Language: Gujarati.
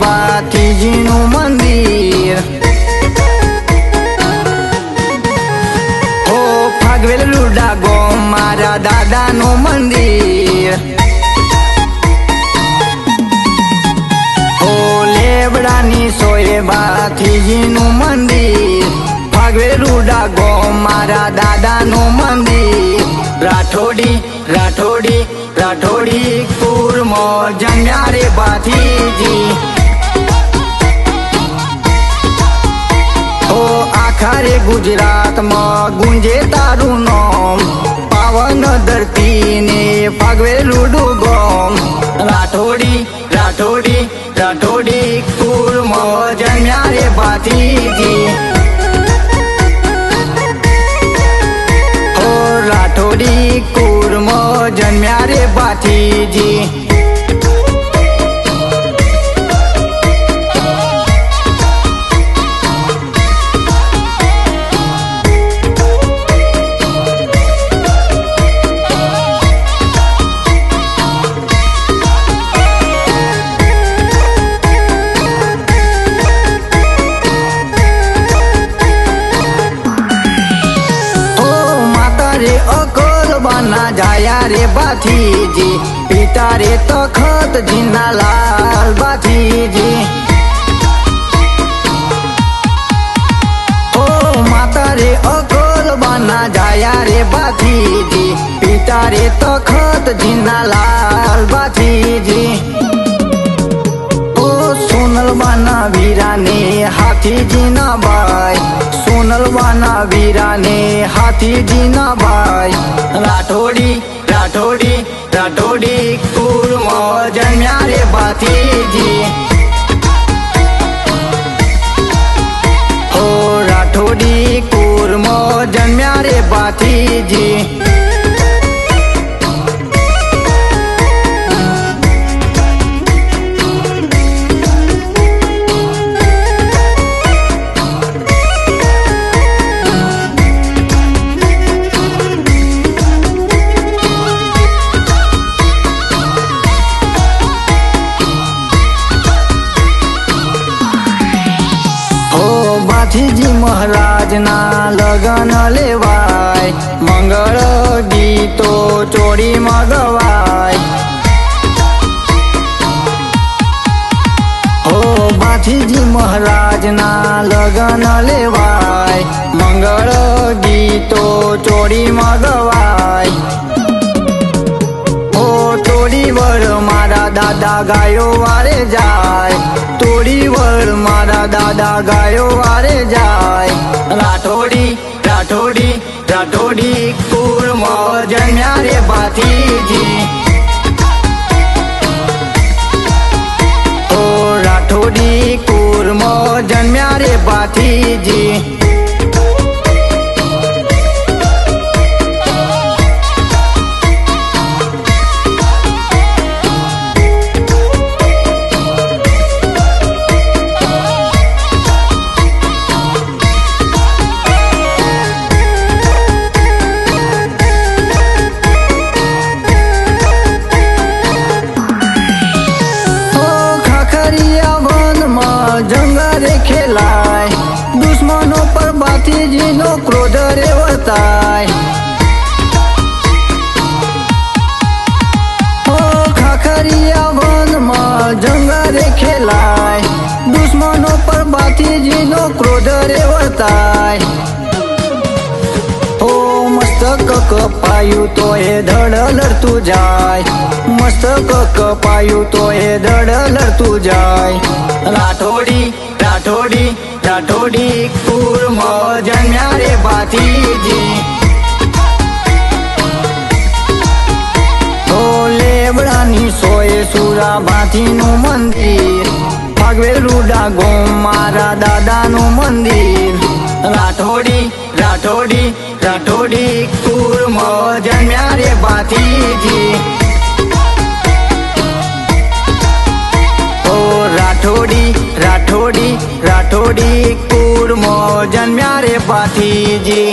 ભાથીજીનું મંદિર હો ફાગવેલ રૂડા ગોમ મારા દાદાનું મંદિર હો લેબડાની સોય ભાથીજીનું મંદિર ફાગવેલ રૂડા ગોમ મારા દાદાનું મંદિર રાઠોડી રાઠોડી રાઠોડી કુરમો જમ્યા રે ભાથીજી ઓ આખા રે ગુજરાતમાં ગુંજે તારું નામ પાવન ધરતી ને ફાગવેલ રૂડું ગોમ રાઠોડી રાઠોડી રાઠોડી કુરમો જમ્યા રે ભાથીજી રાઠોડી કુરમો જન્મ્યા રે ભાથીજી બના જાયા રે ભાથીજી પિતા રે તખત જીના લાલ ભાથીજી ઓ માતા રે અકલ બના જાયા રે ભાથીજી પિતા રે તખત જીના લાલ ભાથીજી ઓ સોનલબાના વીરાને હાથીજીના ભાઈ સોનલબાના વીરાને હાથીજીના ભાઈ રાઠોડી રાઠોડી રાઠોડી કુરમો જન્મ્યા રે ભાથીજી ઓ રાઠોડી કુરમો જન્મ્યા રે ભાથીજી ભાથીજી મહારાજના લગન લેવાય મંગળ ગીતો ચોરીમાં ગવાય હો ભાથીજી મહારાજના લગન લેવાય મંગળ ગીતો ચોરીમાં ગવાય હો તોડી વર મારા દાદા ગાયો વારે જાય તોડી વર મારા દાદા ગાયો વારે જાય રાઠોડી રાઠોડી રાઠોડી કુરમો જન્મ્યા રે ભાથીજી ઓ રાઠોડી કુરમો જન્મ્યા રે ભાથીજી જંગરે ખેલાય દુશ્મનો પર ભાથીજીનો ક્રોધ રે વર્તાય ઓ ખાખરિયા વનમાં જંગરે ખેલાય દુશ્મનો પર ભાથીજીનો ક્રોધ રે વર્તાય ઓ મસ્તક કપાયું તો એ ધડ લડતું જાય મસ્તક કપાયું તો એ ધડ લડતું જાય રાઠોડી રાઠોડી રાઠોડી કુરમો જન્મ્યા રે ભાથીજી ઓ લેબડાની સોય સુરા ભાથીનું મંદિર ફાગવેલ રૂડા ગોમ મારા દાદાનું મંદિર રાઠોડી રાઠોડી રાઠોડી કુરમો જન્મ્યા રે ભાથીજી રાઠોડી રાઠોડી રાઠોડી કુરમો જન્મ્યા રે ભાથીજી